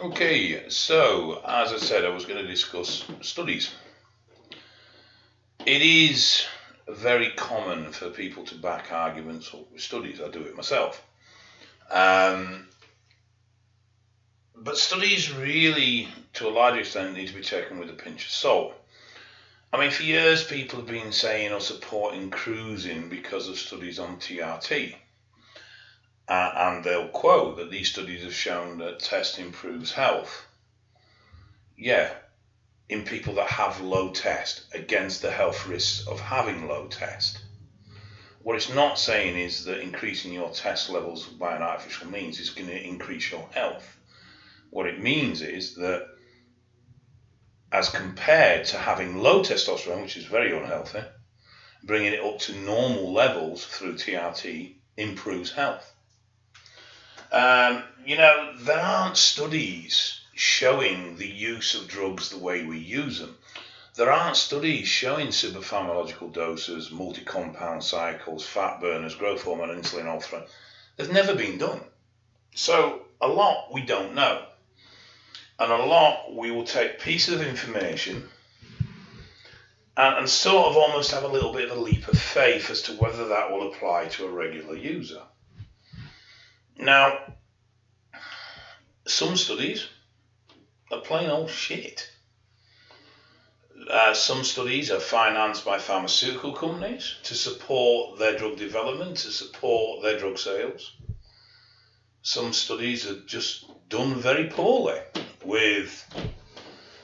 Okay, so as I said, I was going to discuss studies. It is very common for people to back arguments up with studies. I do it myself. But studies really, to a large extent, need to be taken with a pinch of salt. I mean, for years people have been saying or supporting cruising because of studies on TRT. And they'll quote that these studies have shown that test improves health. Yeah, in people that have low test against the health risks of having low test. What it's not saying is that increasing your test levels by an artificial means is going to increase your health. What it means is that as compared to having low testosterone, which is very unhealthy, bringing it up to normal levels through TRT improves health. There aren't studies showing the use of drugs the way we use them. There aren't studies showing superpharmacological doses, multi-compound cycles, fat burners, growth hormone, insulin, ultra. They've never been done. So a lot we don't know. And a lot we will take pieces of information and sort of almost have a little bit of a leap of faith as to whether that will apply to a regular user. Now, some studies are plain old shit. Some studies are financed by pharmaceutical companies to support their drug development, to support their drug sales. Some studies are just done very poorly with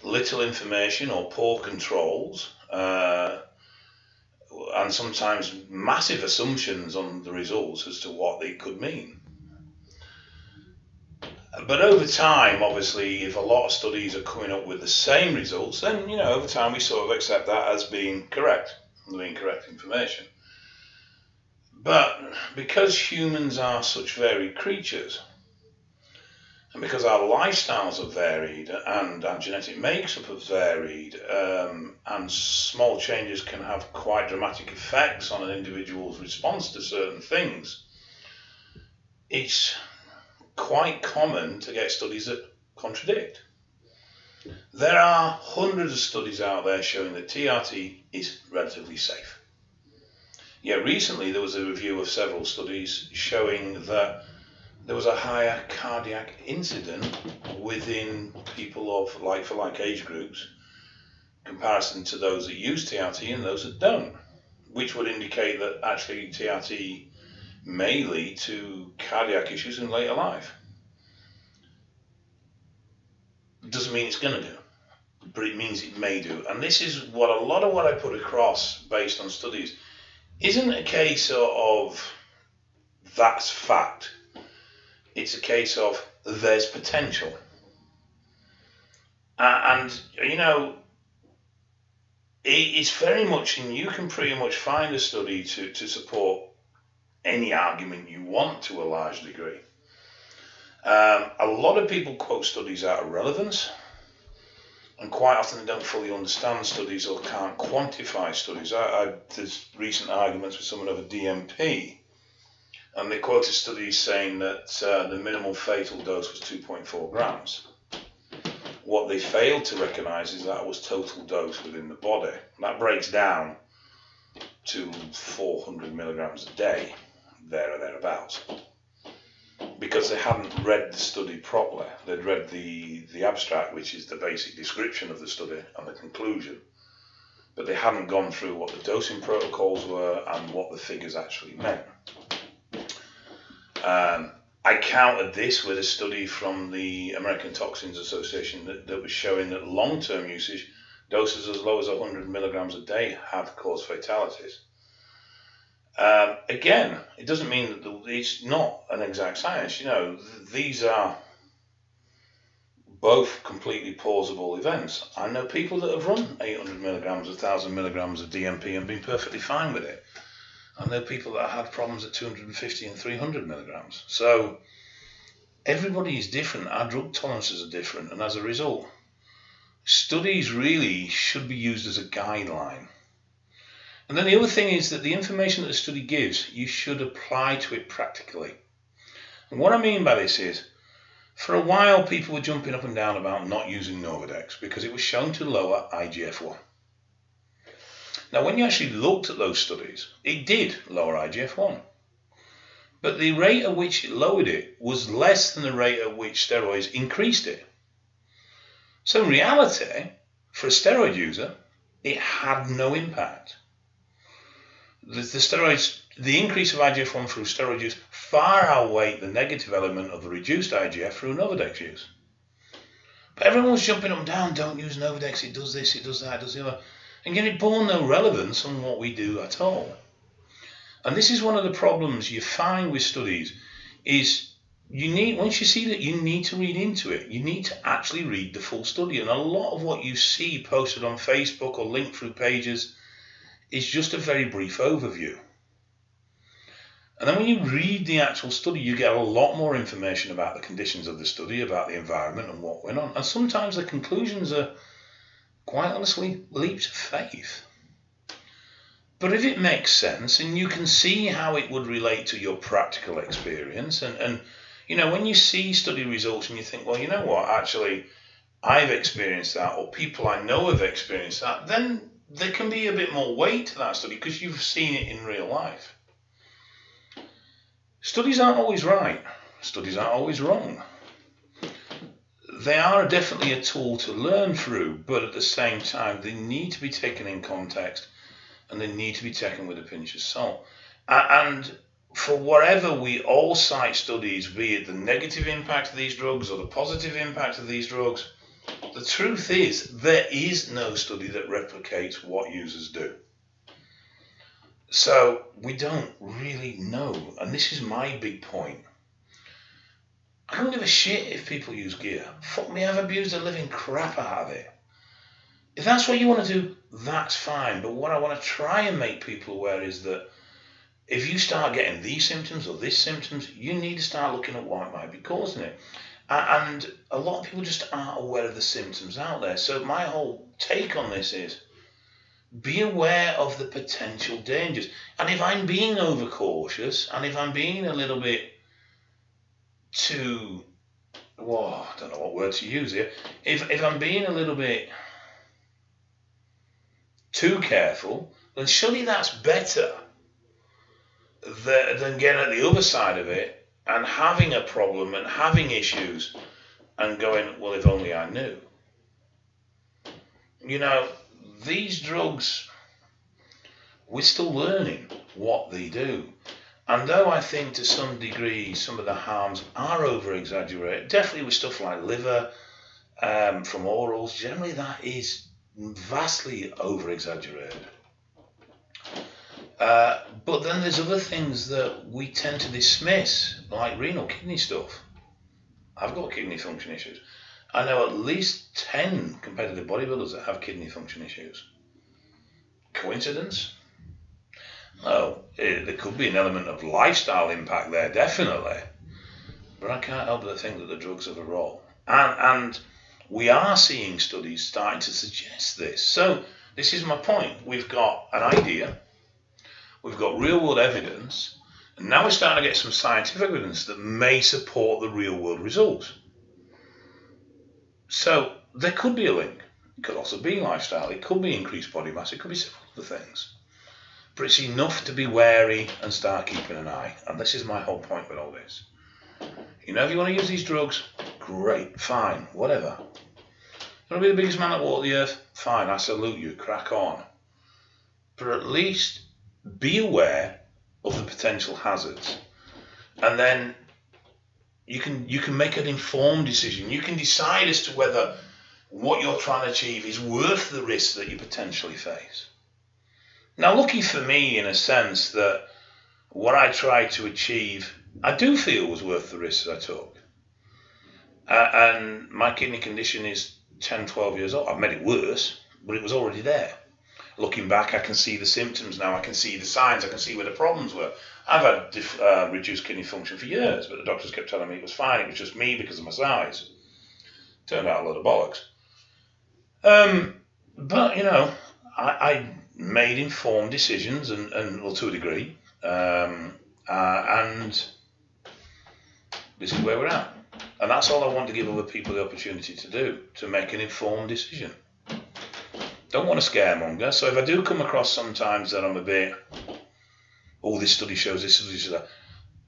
little information or poor controls, and sometimes massive assumptions on the results as to what they could mean. But over time, obviously, if a lot of studies are coming up with the same results, then, over time we sort of accept that as being correct information. But because humans are such varied creatures, and because our lifestyles are varied and our genetic makeup is varied, and small changes can have quite dramatic effects on an individual's response to certain things, it's quite common to get studies that contradict. There are hundreds of studies out there showing that TRT is relatively safe. Yet recently there was a review of several studies showing that there was a higher cardiac incidence within people of like-for-like age groups in comparison to those that use TRT and those that don't, which would indicate that actually TRT may lead to cardiac issues in later life. It doesn't mean it's going to do, but it means it may do. And this is what a lot of what I put across based on studies isn't a case of that's fact. It's a case of there's potential. It's very much, and you can pretty much find a study to support any argument you want to a large degree. A lot of people quote studies out of relevance, and quite often they don't fully understand studies or can't quantify studies. There's recent arguments with someone over DMP, and they quoted studies saying that the minimal fatal dose was 2.4 grams. What they failed to recognise is that was total dose within the body. That breaks down to 400 milligrams a day, there or thereabouts, because they hadn't read the study properly. They'd read the abstract, which is the basic description of the study and the conclusion, but they hadn't gone through what the dosing protocols were and what the figures actually meant. I countered this with a study from the American Toxins Association that was showing that long-term usage, doses as low as 100 milligrams a day, have caused fatalities. Again, it doesn't mean that it's not an exact science. These are both completely plausible events. I know people that have run 800 milligrams, 1,000 milligrams of DMP and been perfectly fine with it. I know people that had problems at 250 and 300 milligrams. So everybody is different. Our drug tolerances are different. And as a result, studies really should be used as a guideline. And then the other thing is that the information that the study gives, you should apply to it practically. And what I mean by this is, For a while, people were jumping up and down about not using Novadex because it was shown to lower IGF-1. Now, when you actually looked at those studies, it did lower IGF-1. But the rate at which it lowered it was less than the rate at which steroids increased it. So in reality, for a steroid user, it had no impact. The increase of IGF-1 through steroid use far outweighed the negative element of the reduced IGF through Novadex use. But everyone was jumping up and down, don't use Novadex, it does this, it does that, it does the other. And yet it bore no relevance on what we do at all. And this is one of the problems you find with studies, is once you see that, you need to read into it. You need to actually read the full study. And a lot of what you see posted on Facebook or linked through pages is just a very brief overview. And then when you read the actual study, you get a lot more information about the conditions of the study, about the environment and what went on. And sometimes the conclusions are, quite honestly, leaps of faith. But if it makes sense and you can see how it would relate to your practical experience, and you know, when you see study results and you think, well, you know what, actually, I've experienced that, or people I know have experienced that, then there can be a bit more weight to that study because you've seen it in real life. Studies aren't always right. Studies aren't always wrong. They are definitely a tool to learn through, but at the same time, they need to be taken in context and they need to be taken with a pinch of salt. And for whatever we all cite studies, be it the negative impact of these drugs or the positive impact of these drugs, the truth is there is no study that replicates what users do. So we don't really know, and this is my big point. I don't give a shit if people use gear. Fuck me, I've abused the living crap out of it. If that's what you want to do, that's fine. But what I want to try and make people aware is that if you start getting these symptoms or these symptoms, you need to start looking at what might be causing it. And a lot of people just aren't aware of the symptoms out there. So my whole take on this is, be aware of the potential dangers. And if I'm being overcautious, and if I'm being a little bit too, I don't know what word to use here, if I'm being a little bit too careful, then surely that's better than getting at the other side of it and having a problem and having issues and going, well, if only I knew. You know, these drugs, we're still learning what they do. And though I think to some degree some of the harms are over-exaggerated, definitely with stuff like liver from orals, generally that is vastly over-exaggerated. But then there's other things that we tend to dismiss, like renal kidney stuff. I've got kidney function issues. I know at least 10 competitive bodybuilders that have kidney function issues. Coincidence? No, there could be an element of lifestyle impact there, definitely. But I can't help but think that the drugs have a role. And we are seeing studies starting to suggest this. So this is my point. We've got an idea, we've got real world evidence, and now we're starting to get some scientific evidence that may support the real world results. So there could be a link. It could also be lifestyle, it could be increased body mass, it could be several other things. But it's enough to be wary and start keeping an eye. And this is my whole point with all this. You know, if you want to use these drugs, great, fine, whatever. You want to be the biggest man that walked the earth? Fine, I salute you, crack on. But at least be aware of the potential hazards. And then you can make an informed decision. You can decide as to whether what you're trying to achieve is worth the risks that you potentially face. Now, lucky for me, in a sense, that what I tried to achieve, I do feel was worth the risks I took. And my kidney condition is 10, 12 years old. I've made it worse, but it was already there. Looking back, I can see the symptoms now. I can see the signs. I can see where the problems were. I've had reduced kidney function for years, but the doctors kept telling me it was fine. It was just me because of my size. Turned out a load of bollocks. But, you know, I made informed decisions, and well, to a degree, and this is where we're at. And that's all I want to give other people the opportunity to do, to make an informed decision. Don't want to scaremonger. So if I do come across sometimes that I'm a bit, oh, this study shows this, study shows that,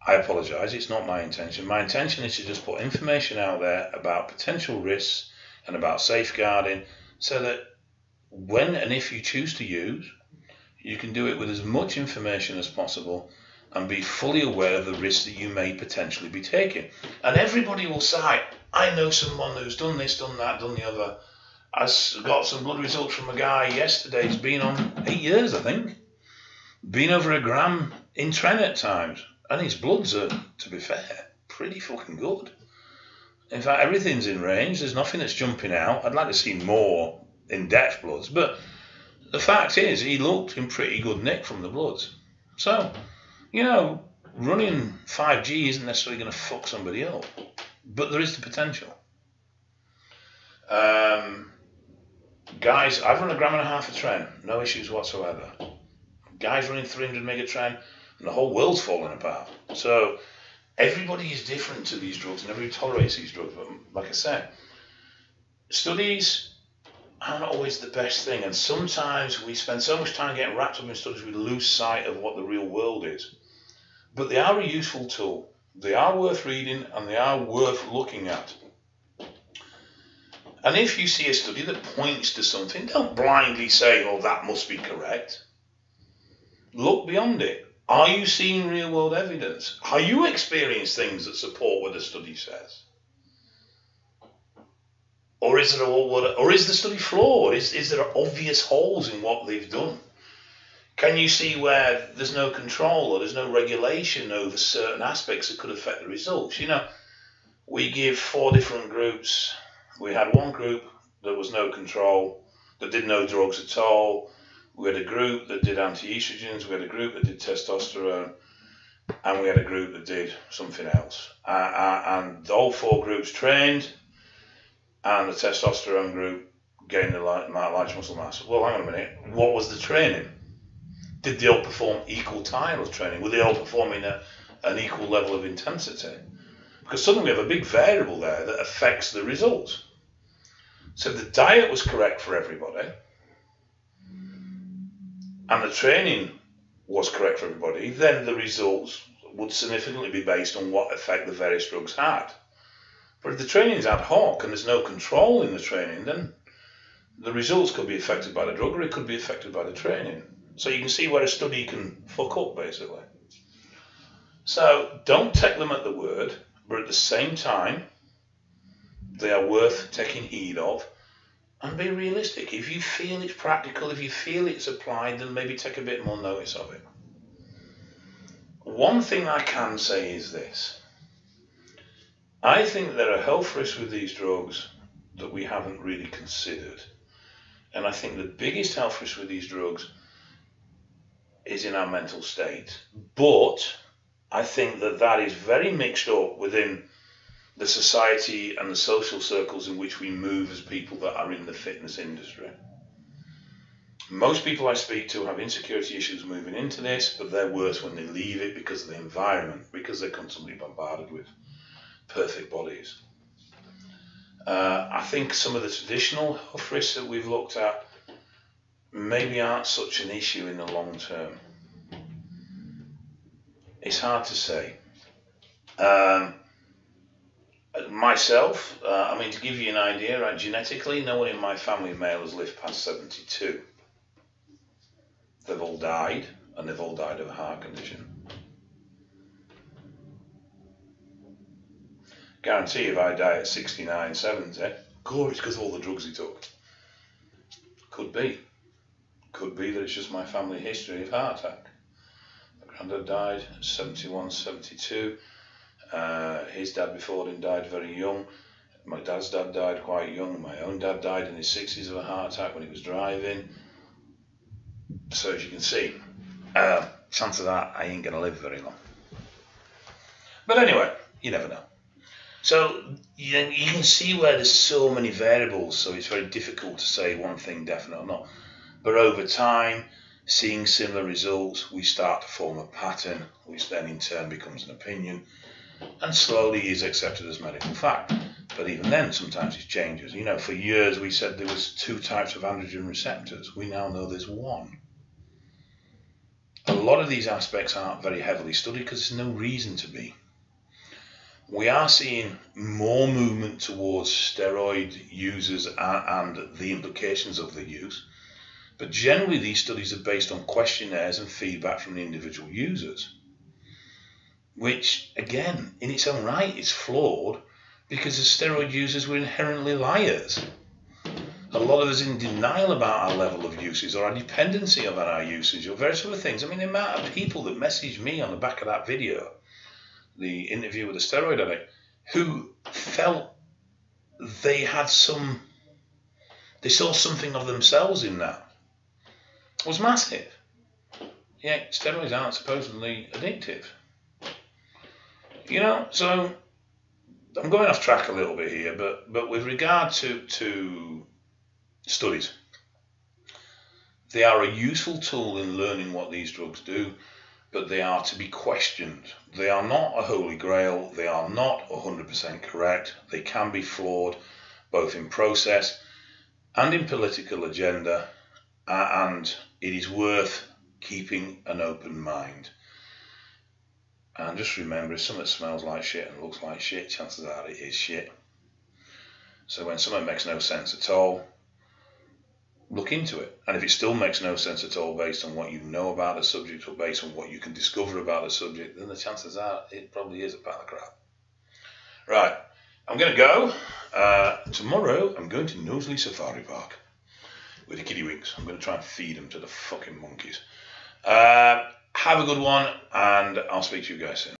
I apologise. It's not my intention. My intention is to just put information out there about potential risks and about safeguarding, so that when and if you choose to use, you can do it with as much information as possible and be fully aware of the risks that you may potentially be taking. And everybody will say, I know someone who's done this, done that, done the other. I got some blood results from a guy yesterday. He's been on 8 years, I think. Been over a gram in Tren at times. And his bloods are, to be fair, pretty fucking good. In fact, everything's in range. There's nothing that's jumping out. I'd like to see more in-depth bloods. But the fact is, he looked in pretty good nick from the bloods. So, you know, running 5G isn't necessarily going to fuck somebody up. But there is the potential. Guys, I've run 1.5 grams of Tren. No issues whatsoever. Guys running 300 mega Tren, and the whole world's falling apart. So everybody is different to these drugs, and everybody tolerates these drugs. But like I said, studies aren't always the best thing, and sometimes we spend so much time getting wrapped up in studies we lose sight of what the real world is. But they are a useful tool. They are worth reading, and they are worth looking at. And if you see a study that points to something, don't blindly say, oh, that must be correct. Look beyond it. Are you seeing real world evidence? Are you experiencing things that support what the study says? Or is the study flawed? Is there obvious holes in what they've done? Can you see where there's no control or there's no regulation over certain aspects that could affect the results? You know, we give 4 different groups. We had one group that was no control, that did no drugs at all. We had a group that did anti-estrogens, we had a group that did testosterone, and we had a group that did something else. And all 4 groups trained, and the testosterone group gained a large muscle mass. Well, hang on a minute, what was the training? Did they all perform equal time of training? Were they all performing at an equal level of intensity? Because suddenly we have a big variable there that affects the results. So the diet was correct for everybody, and the training was correct for everybody, then the results would significantly be based on what effect the various drugs had. But if the training is ad hoc and there's no control in the training, then the results could be affected by the drug, or it could be affected by the training. So you can see where a study can fuck up, basically. So don't take them at the word, but at the same time, they are worth taking heed of. And be realistic. If you feel it's practical, if you feel it's applied, then maybe take a bit more notice of it. One thing I can say is this. I think there are health risks with these drugs that we haven't really considered. And I think the biggest health risk with these drugs is in our mental state. But I think that is very mixed up within the society and the social circles in which we move as people that are in the fitness industry. Most people I speak to have insecurity issues moving into this, but they're worse when they leave it because of the environment, because they're constantly bombarded with perfect bodies. I think some of the traditional health risks that we've looked at maybe aren't such an issue in the long term. It's hard to say. Myself, to give you an idea, right, genetically, no one in my family male has lived past 72. They've all died, and they've all died of a heart condition. Guarantee if I die at 69, 70, it's because of all the drugs he took. Could be. Could be that it's just my family history of heart attack. My granddad died at 71, 72. His dad before him died very young. My dad's dad died quite young. My own dad died in his 60s of a heart attack when he was driving. So as you can see, chance of that I ain't going to live very long. But anyway, you never know. So you can see where there's so many variables, so it's very difficult to say one thing definite or not. But over time, seeing similar results, we start to form a pattern, which then in turn becomes an opinion. and slowly is accepted as medical fact. But even then, sometimes it changes. You know, for years we said there was 2 types of androgen receptors. We now know there's 1. A lot of these aspects aren't very heavily studied because there's no reason to be. We are seeing more movement towards steroid users and the implications of the use. But generally, these studies are based on questionnaires and feedback from the individual users, which, again, in its own right, is flawed because the steroid users were inherently liars. A lot of us in denial about our level of usage or our dependency of our usage or various other things. I mean, the amount of people that messaged me on the back of that video, the interview with the steroid addict, who felt they saw something of themselves in that, was massive. Yeah, steroids aren't supposedly addictive. You know, so I'm going off track a little bit here, but with regard to studies, they are a useful tool in learning what these drugs do, but they are to be questioned. They are not a holy grail. They are not 100% correct. They can be flawed, both in process and in political agenda, and it is worth keeping an open mind. And just remember, if something smells like shit and looks like shit, chances are it is shit. So when something makes no sense at all, look into it. And if it still makes no sense at all based on what you know about the subject or based on what you can discover about the subject, then the chances are it probably is a pile of crap. Right, I'm going to go. Tomorrow I'm going to Knowsley Safari Park with the kitty winks. I'm going to try and feed them to the fucking monkeys. Have a good one, and I'll speak to you guys soon.